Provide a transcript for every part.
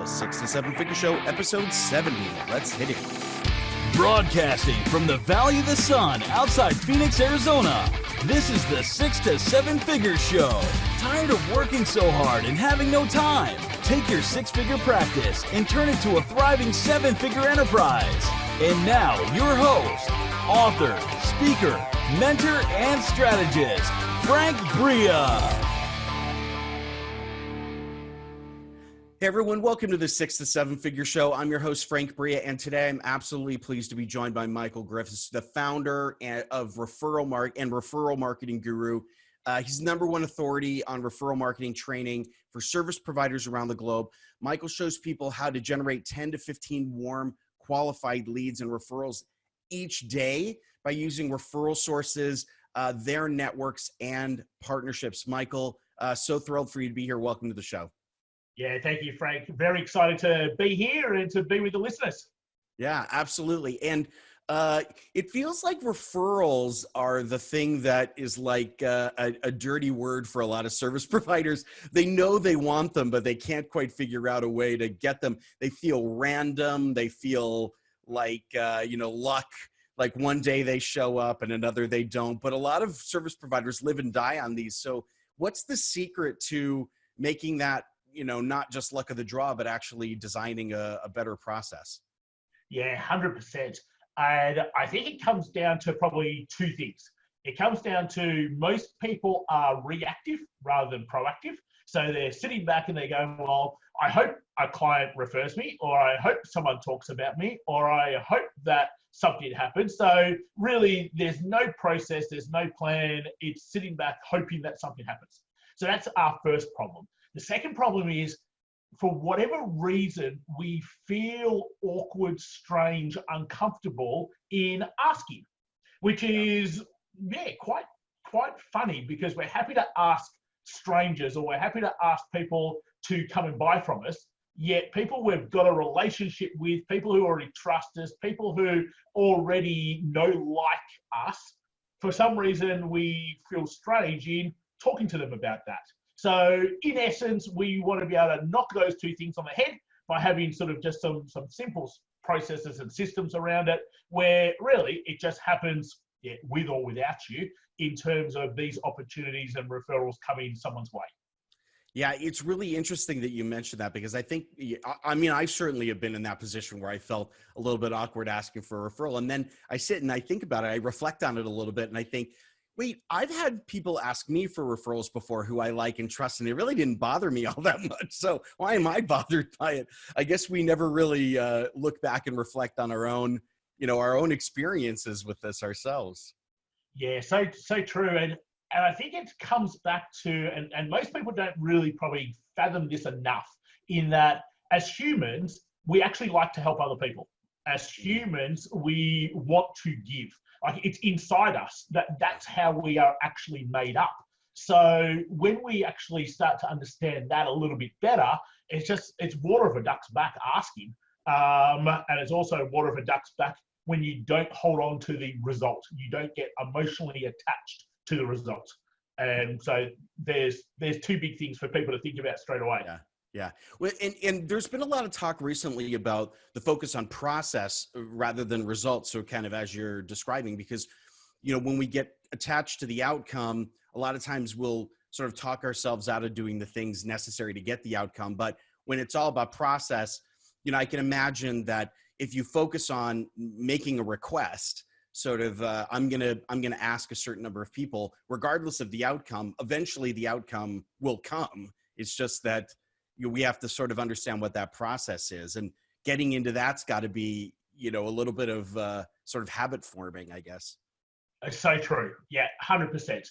The 6 to 7 Figure Show, episode 70. Let's hit it. Broadcasting from the Valley of the Sun outside Phoenix, Arizona. This is the 6 to 7 Figure Show. Tired of working so hard and having no time? Take your six-figure practice and turn it to a thriving seven-figure enterprise. And now, your host, author, speaker, mentor, and strategist, Frank Bria. Hey everyone, welcome to the 6 to 7 Figure Show. I'm your host, Frank Bria, and today I'm absolutely pleased to be joined by Michael Griffiths, the founder of Referral marketing guru. He's the number one authority on referral marketing training for service providers around the globe. Michael shows people how to generate 10 to 15 warm, qualified leads and referrals each day by using referral sources, their networks, and partnerships. Michael, so thrilled for you to be here. Welcome to the show. Yeah, thank you, Frank. Very excited to be here and to be with the listeners. Yeah, absolutely. And it feels like referrals are the thing that is like a dirty word for a lot of service providers. They know they want them, but they can't quite figure out a way to get them. They feel random. They feel like, luck. Like one day they show up and another they don't. But a lot of service providers live and die on these. So what's the secret to making that, not just luck of the draw, but actually designing a better process? Yeah, 100%. And I think it comes down to probably two things. It comes down to most people are reactive rather than proactive. So they're sitting back and they go, well, I hope a client refers me, or I hope someone talks about me, or I hope that something happens. So really, there's no process, there's no plan. It's sitting back hoping that something happens. So that's our first problem. The second problem is, for whatever reason, we feel awkward, strange, uncomfortable in asking, which is, quite funny, because we're happy to ask strangers, or we're happy to ask people to come and buy from us, yet people we've got a relationship with, people who already trust us, people who already like us, for some reason we feel strange in talking to them about that. So in essence, we want to be able to knock those two things on the head by having sort of just some simple processes and systems around it, where really it just happens with or without you, in terms of these opportunities and referrals coming someone's way. Yeah, it's really interesting that you mentioned that, because I think, I certainly have been in that position where I felt a little bit awkward asking for a referral. And then I sit and I think about it, I reflect on it a little bit, and I think, wait, I've had people ask me for referrals before who I like and trust, and it really didn't bother me all that much. So why am I bothered by it? I guess we never really look back and reflect on our own experiences with this ourselves. Yeah, so true. And I think it comes back to, and most people don't really probably fathom this enough, in that as humans, we actually like to help other people. As humans, we want to give. Like, it's inside us. That's how we are actually made up. So when we actually start to understand that a little bit better, it's water off a duck's back asking. And it's also water off a duck's back when you don't hold on to the result. You don't get emotionally attached to the result. And so there's two big things for people to think about straight away. Yeah. Well, and there's been a lot of talk recently about the focus on process rather than results. So kind of as you're describing, because, when we get attached to the outcome, a lot of times we'll sort of talk ourselves out of doing the things necessary to get the outcome. But when it's all about process, I can imagine that if you focus on making a request, sort of, I'm gonna ask a certain number of people, regardless of the outcome, eventually the outcome will come. It's just that we have to sort of understand what that process is, and getting into that's got to be, a little bit of sort of habit forming, I guess. So true. Yeah, 100%.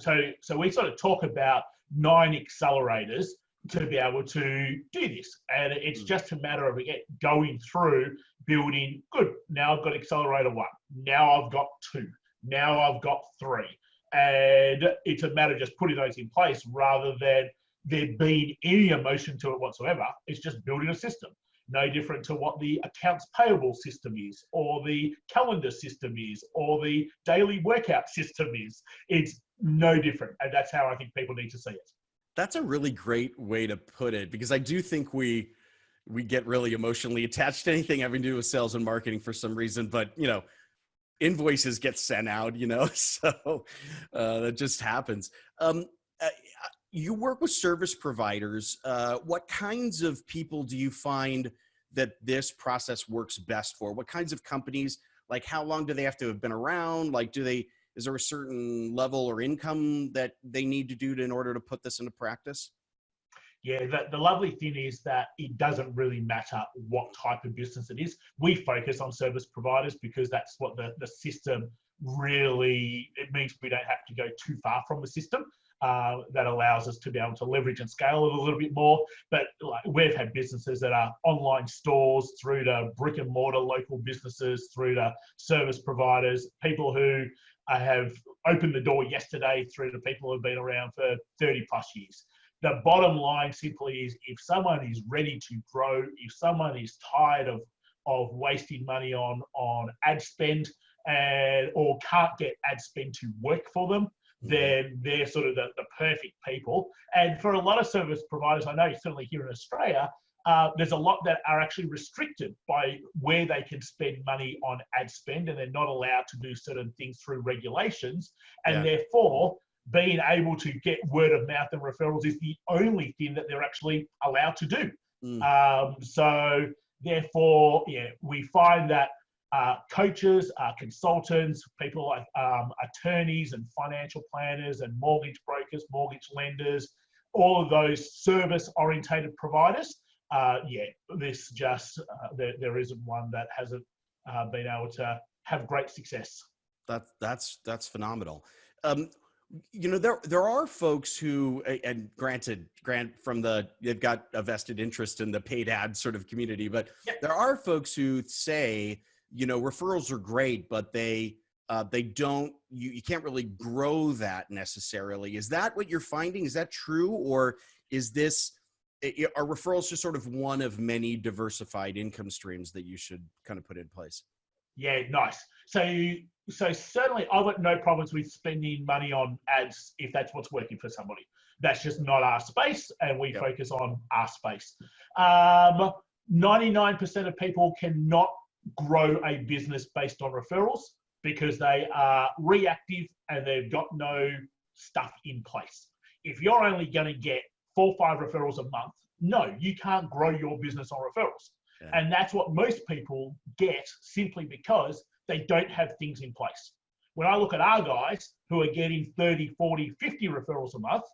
So we sort of talk about 9 accelerators to be able to do this, and it's just a matter of going through building. Good. Now I've got accelerator 1. Now I've got 2. Now I've got 3, and it's a matter of just putting those in place rather than there being any emotion to it whatsoever. It's just building a system. No different to what the accounts payable system is, or the calendar system is, or the daily workout system is. It's no different. And that's how I think people need to see it. That's a really great way to put it, because I do think we we get really emotionally attached to anything having to do with sales and marketing for some reason, but invoices get sent out, so that just happens. Uh, you work with service providers. What kinds of people do you find that this process works best for? What kinds of companies? Like, how long do they have to have been around? Like, is there a certain level or income that they need to do in order to put this into practice? Yeah, the lovely thing is that it doesn't really matter what type of business it is. We focus on service providers because that's what the system really, it means we don't have to go too far from the system. That allows us to be able to leverage and scale it a little bit more. But like, we've had businesses that are online stores through to brick and mortar local businesses, through to service providers, people who have opened the door yesterday, through to people who have been around for 30 plus years. The bottom line simply is, if someone is ready to grow, if someone is tired of wasting money on ad spend or can't get ad spend to work for them, then they're sort of the perfect people. And for a lot of service providers, I know certainly here in Australia, there's a lot that are actually restricted by where they can spend money on ad spend, and they're not allowed to do certain things through regulations. And therefore, being able to get word of mouth and referrals is the only thing that they're actually allowed to do. So therefore, we find that coaches, consultants, people like attorneys and financial planners and mortgage brokers, mortgage lenders, all of those service-orientated providers, this just, there isn't one that hasn't been able to have great success. That's phenomenal. There are folks who, and granted, they've got a vested interest in the paid ad sort of community, but there are folks who say, referrals are great, but they don't, you can't really grow that necessarily. Is that what you're finding? Is that true? Or are referrals just sort of one of many diversified income streams that you should kind of put in place? Yeah, nice. So certainly I've got no problems with spending money on ads if that's what's working for somebody. That's just not our space, and we focus on our space. 99% of people cannot grow a business based on referrals because they are reactive and they've got no stuff in place. If you're only going to get 4 or 5 referrals a month, no, you can't grow your business on referrals. And that's what most people get, simply because they don't have things in place. When I look at our guys who are getting 30, 40, 50 referrals a month,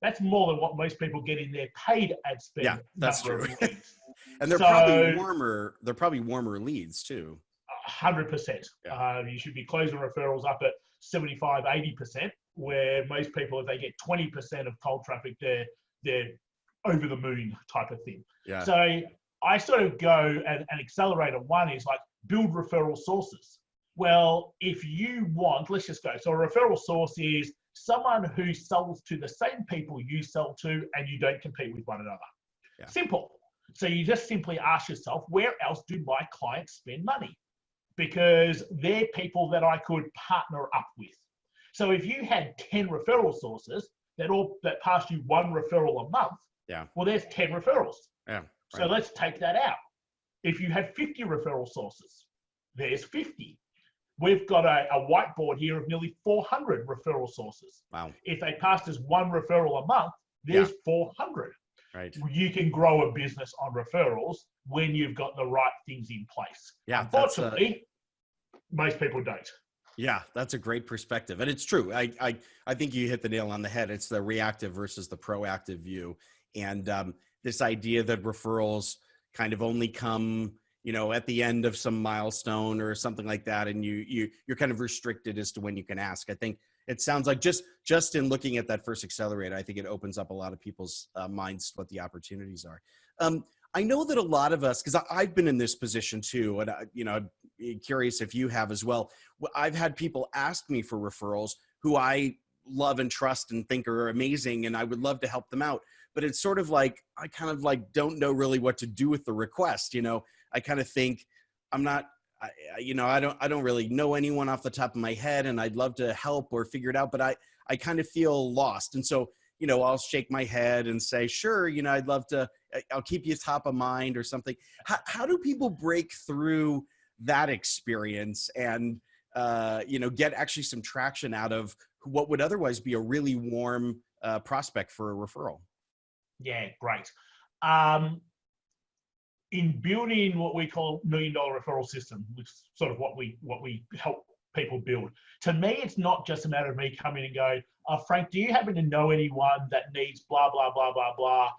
that's more than what most people get in their paid ad spend. Yeah, that's true. And they're probably warmer leads too. 100%. You should be closing referrals up at 75, 80%, where most people, if they get 20% of cold traffic, they're over the moon type of thing. Yeah. So I sort of go, and accelerator one is like, build referral sources. Well, if you want, let's just go. So a referral source is someone who sells to the same people you sell to, and you don't compete with one another. Yeah. Simple. So you just simply ask yourself, where else do my clients spend money? Because they're people that I could partner up with. So if you had 10 referral sources that pass you 1 referral a month, well, there's 10 referrals. Yeah. Right. So let's take that out. If you have 50 referral sources, there's 50. We've got a whiteboard here of nearly 400 referral sources. Wow. If they passed us 1 referral a month, there's 400. Right. You can grow a business on referrals when you've got the right things in place. Yeah. Unfortunately, most people don't. Yeah, that's a great perspective. And it's true. I think you hit the nail on the head. It's the reactive versus the proactive view. And this idea that referrals kind of only come, at the end of some milestone or something like that, and you're kind of restricted as to when you can ask. I think it sounds like just in looking at that first accelerator, I think it opens up a lot of people's minds what the opportunities are. I know that a lot of us, because I've been in this position too, and I'm curious if you have as well. I've had people ask me for referrals who I love and trust and think are amazing, and I would love to help them out. But it's sort of like, I kind of like don't know really what to do with the request. I kind of think I'm not, I don't really know anyone off the top of my head, and I'd love to help or figure it out, but I kind of feel lost. And so, I'll shake my head and say, sure, I'd love to I'll keep you top of mind or something. How do people break through that experience and, get actually some traction out of what would otherwise be a really warm prospect for a referral? Yeah, great. In building what we call $1 million referral system, which is sort of what we help people build. To me, it's not just a matter of me coming and going, Frank, do you happen to know anyone that needs blah, blah, blah, blah, blah?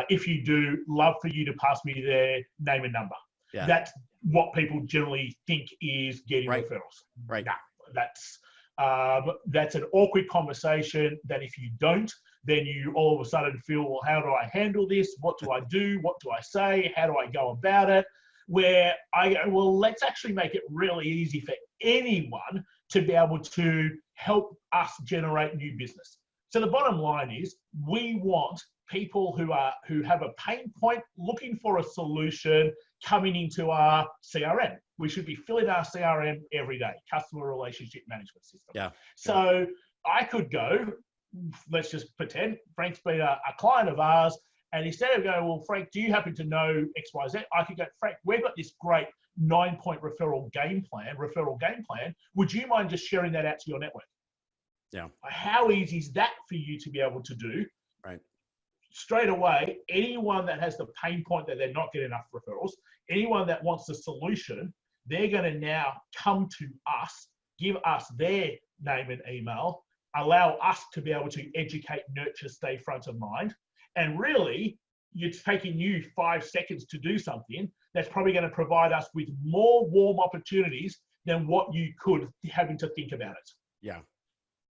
If you do, love for you to pass me their name and number. Yeah. That's what people generally think is getting referrals. Right. No, that's an awkward conversation that if you don't, then you all of a sudden feel, well, how do I handle this? What do I do? What do I say? How do I go about it? Where I go, well, let's actually make it really easy for anyone to be able to help us generate new business. So the bottom line is we want people who have a pain point looking for a solution coming into our CRM. We should be filling our CRM every day, customer relationship management system. Yeah. So I could go, let's just pretend Frank's been a client of ours, and instead of going, well, Frank, do you happen to know XYZ? I could go, Frank, we've got this great 9-point referral game plan. Would you mind just sharing that out to your network? Yeah. How easy is that for you to be able to do? Right. Straight away, anyone that has the pain point that they're not getting enough referrals, anyone that wants a solution, they're going to now come to us, give us their name and email, allow us to be able to educate, nurture, stay front of mind. And really, it's taking you 5 seconds to do something that's probably going to provide us with more warm opportunities than what you could having to think about it. Yeah.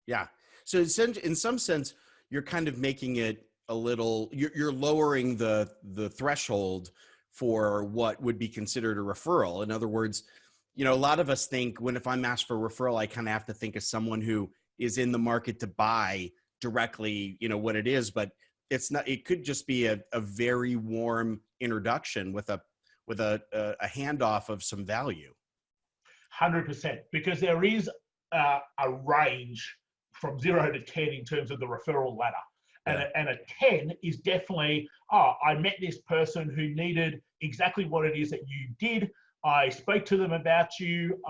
Yeah. So in some sense, you're kind of making it a little, you're lowering the threshold for what would be considered a referral. In other words, a lot of us think if I'm asked for a referral, I kind of have to think of someone who is in the market to buy directly, what it is, but it's not. It could just be a very warm introduction with a handoff of some value. 100%, because there is a range from 0 to 10 in terms of the referral ladder. And a 10 is definitely, I met this person who needed exactly what it is that you did. I spoke to them about you.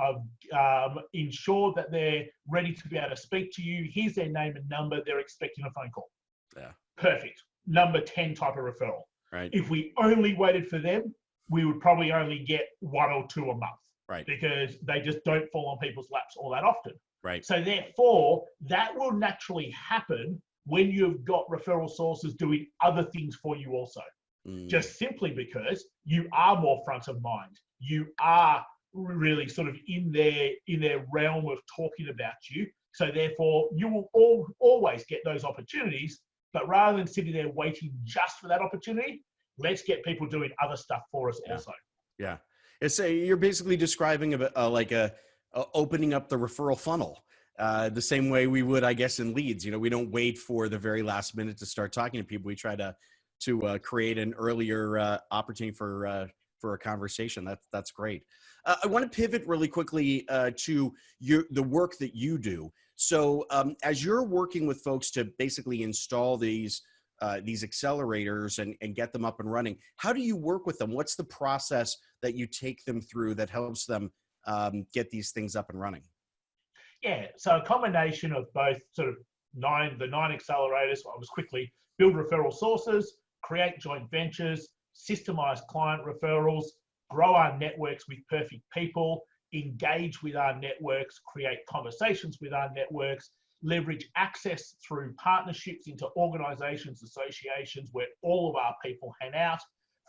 I've ensured that they're ready to be able to speak to you. Here's their name and number. They're expecting a phone call. Yeah. Perfect. Number 10 type of referral. Right. If we only waited for them, we would probably only get 1 or 2 a month. Right. Because they just don't fall on people's laps all that often. Right. So therefore, that will naturally happen when you've got referral sources doing other things for you also. Just simply because you are more front of mind. You are really sort of in their realm of talking about you. So therefore, you will always get those opportunities. But rather than sitting there waiting just for that opportunity, let's get people doing other stuff for us also. Yeah. It's you're basically describing a opening up the referral funnel. The same way we would, I guess, in leads. We don't wait for the very last minute to start talking to people. We try to create an earlier opportunity for a conversation. That's great. I want to pivot really quickly to the work that you do. So as you're working with folks to basically install these accelerators and get them up and running, how do you work with them? What's the process that you take them through that helps them get these things up and running? Yeah, so a combination of both sort of the 9 accelerators. I was quickly build referral sources, create joint ventures, systemize client referrals, grow our networks with perfect people, engage with our networks, create conversations with our networks, leverage access through partnerships into organizations, associations where all of our people hang out,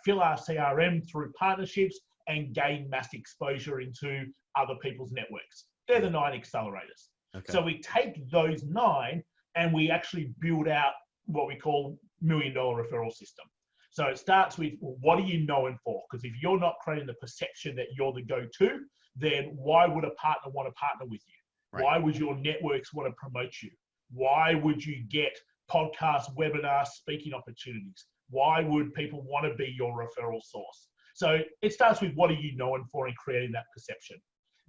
fill our CRM through partnerships, and gain mass exposure into other people's networks. They're the 9 accelerators. Okay. So we take those 9 and we actually build out what we call $1 million referral system. So it starts with, well, what are you known for? Because if you're not creating the perception that you're the go-to, then why would a partner want to partner with you? Right. Why would your networks want to promote you? Why would you get podcasts, webinars, speaking opportunities? Why would people want to be your referral source? So it starts with what are you known for in creating that perception.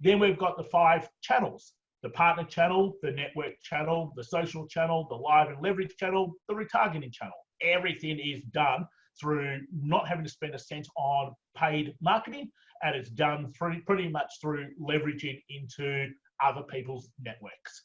Then we've got the 5 channels: the partner channel, the network channel, the social channel, the live and leverage channel, the retargeting channel. Everything is done through not having to spend a cent on paid marketing, and it's done through pretty much through leveraging into other people's networks.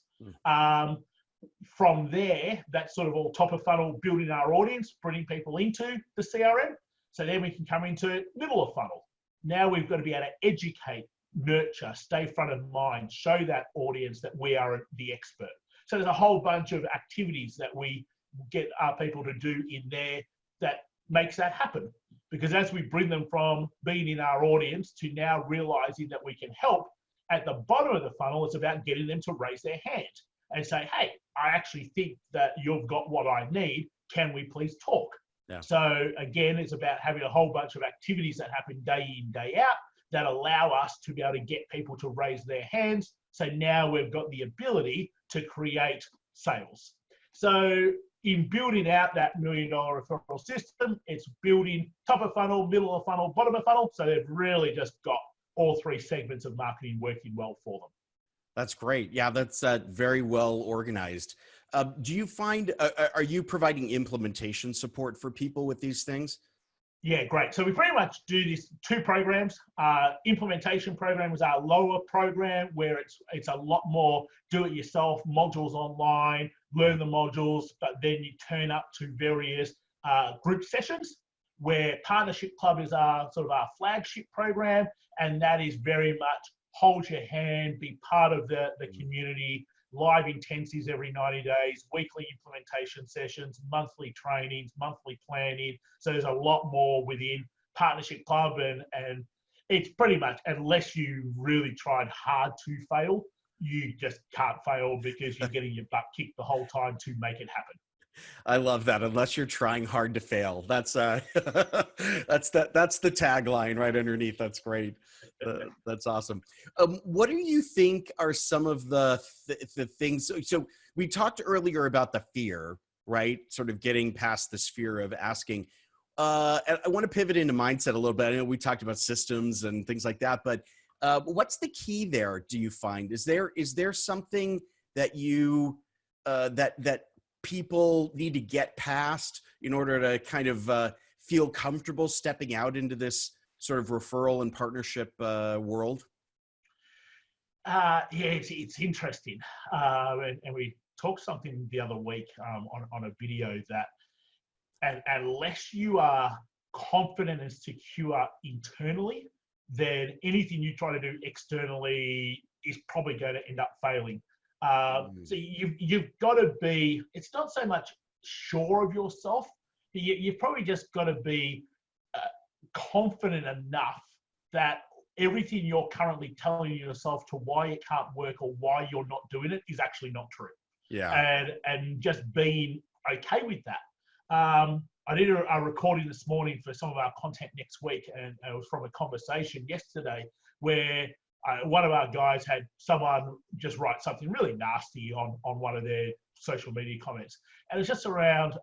From there, that's sort of all top of funnel, building our audience, bringing people into the CRM. So then we can come into middle of funnel. Now we've got to be able to educate, nurture, stay front of mind, show that audience that we are the expert. So there's a whole bunch of activities that we get our people to do in there that makes that happen. Because as we bring them from being in our audience to now realizing that we can help, at the bottom of the funnel, it's about getting them to raise their hand and say, hey, I actually think that you've got what I need. Can we please talk? Yeah. So again, it's about having a whole bunch of activities that happen day in, day out that allow us to be able to get people to raise their hands. So now we've got the ability to create sales. So in building out that $1 million referral system, it's building top of funnel, middle of funnel, bottom of funnel. So they've really just got all three segments of marketing working well for them. That's great. Yeah, that's very well organized. Do you find, are you providing implementation support for people with these things? Yeah, great. So we pretty much do these two programs. Implementation program is our lower program where it's a lot more do-it-yourself, modules online, learn the modules, but then you turn up to various group sessions where Partnership Club is our sort of our flagship program, and that is very much hold your hand, be part of the community, live intensives every 90 days, weekly implementation sessions, monthly trainings, monthly planning. So there's a lot more within Partnership Club, and it's pretty much, unless you really tried hard to fail, you just can't fail because you're getting your butt kicked the whole time to make it happen. I love that. Unless you're trying hard to fail. That's that's the tagline right underneath. That's great. That's awesome. What do you think are some of the things? So we talked earlier about the fear, right? Sort of getting past this fear of asking. And I want to pivot into mindset a little bit. I know we talked about systems and things like that, but what's the key there? Do you find is there something that you that people need to get past in order to kind of feel comfortable stepping out into this sort of referral and partnership world? Yeah, it's interesting. And we talked something the other week on a video that unless you are confident and secure internally, then anything you try to do externally is probably going to end up failing. So you've got to be, it's not so much sure of yourself, you've probably just got to be confident enough that everything you're currently telling yourself to why it can't work or why you're not doing it is actually not true. Yeah. And just being okay with that. I did a recording this morning for some of our content next week, and it was from a conversation yesterday where one of our guys had someone just write something really nasty on one of their social media comments. And it's just around,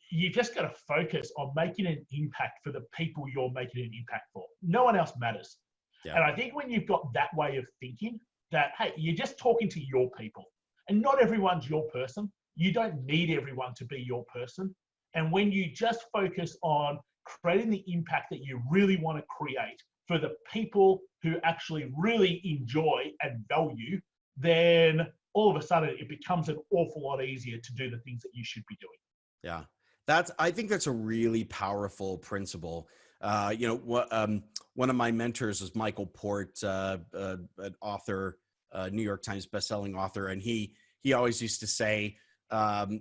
you just got to focus on making an impact for the people you're making an impact for. No one else matters. Yeah. And I think when you've got that way of thinking that, hey, you're just talking to your people and not everyone's your person. You don't need everyone to be your person. And when you just focus on creating the impact that you really want to create for the people who actually really enjoy and value, then all of a sudden it becomes an awful lot easier to do the things that you should be doing. Yeah, I think that's a really powerful principle. One of my mentors is Michael Port, an author, New York Times bestselling author, and he always used to say,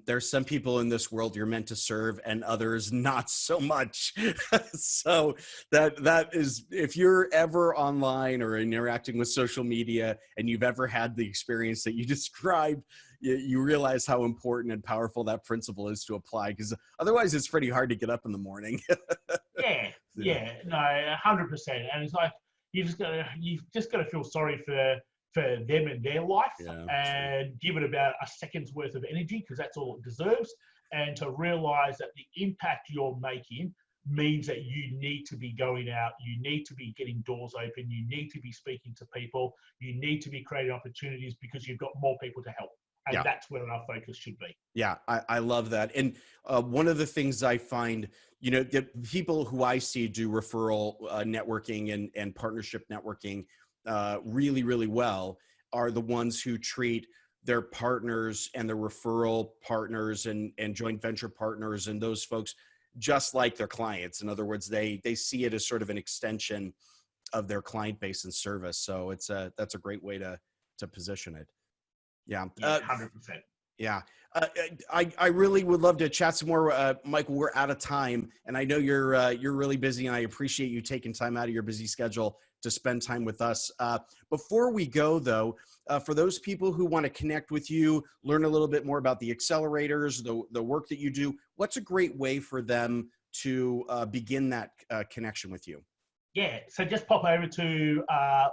there's some people in this world you're meant to serve and others not so much. So that is, if you're ever online or interacting with social media and you've ever had the experience that you described, you realize how important and powerful that principle is to apply, because otherwise it's pretty hard to get up in the morning. Yeah, no, 100%. And it's like, you've just got to feel sorry for them and their life, and give it about a second's worth of energy, because that's all it deserves. And to realize that the impact you're making means that you need to be going out, you need to be getting doors open, you need to be speaking to people, you need to be creating opportunities because you've got more people to help. And that's where our focus should be. Yeah, I love that. And one of the things I find, the people who I see do referral networking and partnership networking really, really well are the ones who treat their partners and their referral partners and joint venture partners and those folks just like their clients. In other words, they see it as sort of an extension of their client base and service. So that's a great way to position it. Yeah. 100%. Yeah. I really would love to chat some more. Michael, we're out of time, and I know you're really busy, and I appreciate you taking time out of your busy schedule to spend time with us. Before we go, though, for those people who want to connect with you, learn a little bit more about the accelerators, the work that you do, what's a great way for them to begin that connection with you? Yeah, so just pop over to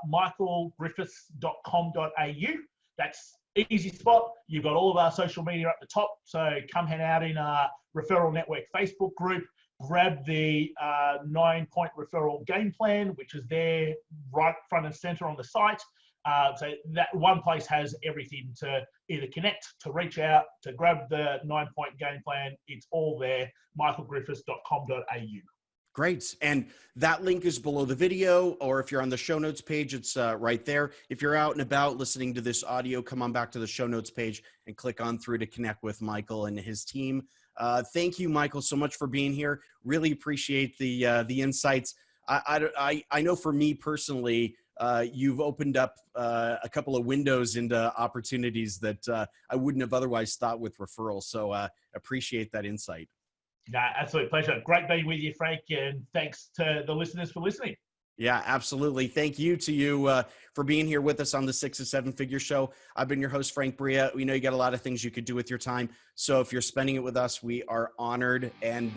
michaelgriffiths.com.au. That's easy spot. You've got all of our social media at the top. So come hang out in our Referral Network Facebook group. Grab the 9-point referral game plan, which is there right front and center on the site. So that one place has everything to either connect, to reach out, to grab the 9-point game plan. It's all there, michaelgriffiths.com.au. Great. And that link is below the video, or if you're on the show notes page, it's right there. If you're out and about listening to this audio, come on back to the show notes page and click on through to connect with Michael and his team. Thank you, Michael, so much for being here. Really appreciate the insights. I know for me personally, you've opened up a couple of windows into opportunities that I wouldn't have otherwise thought with referrals. So appreciate that insight. No, absolute pleasure. Great being with you, Frank, and thanks to the listeners for listening. Yeah, absolutely. Thank you to you for being here with us on the 6 to 7 Figure Show. I've been your host, Frank Bria. We know you got a lot of things you could do with your time. So if you're spending it with us, we are honored. And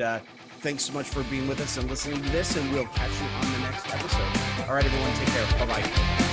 thanks so much for being with us and listening to this. And we'll catch you on the next episode. All right, everyone, take care. Bye-bye.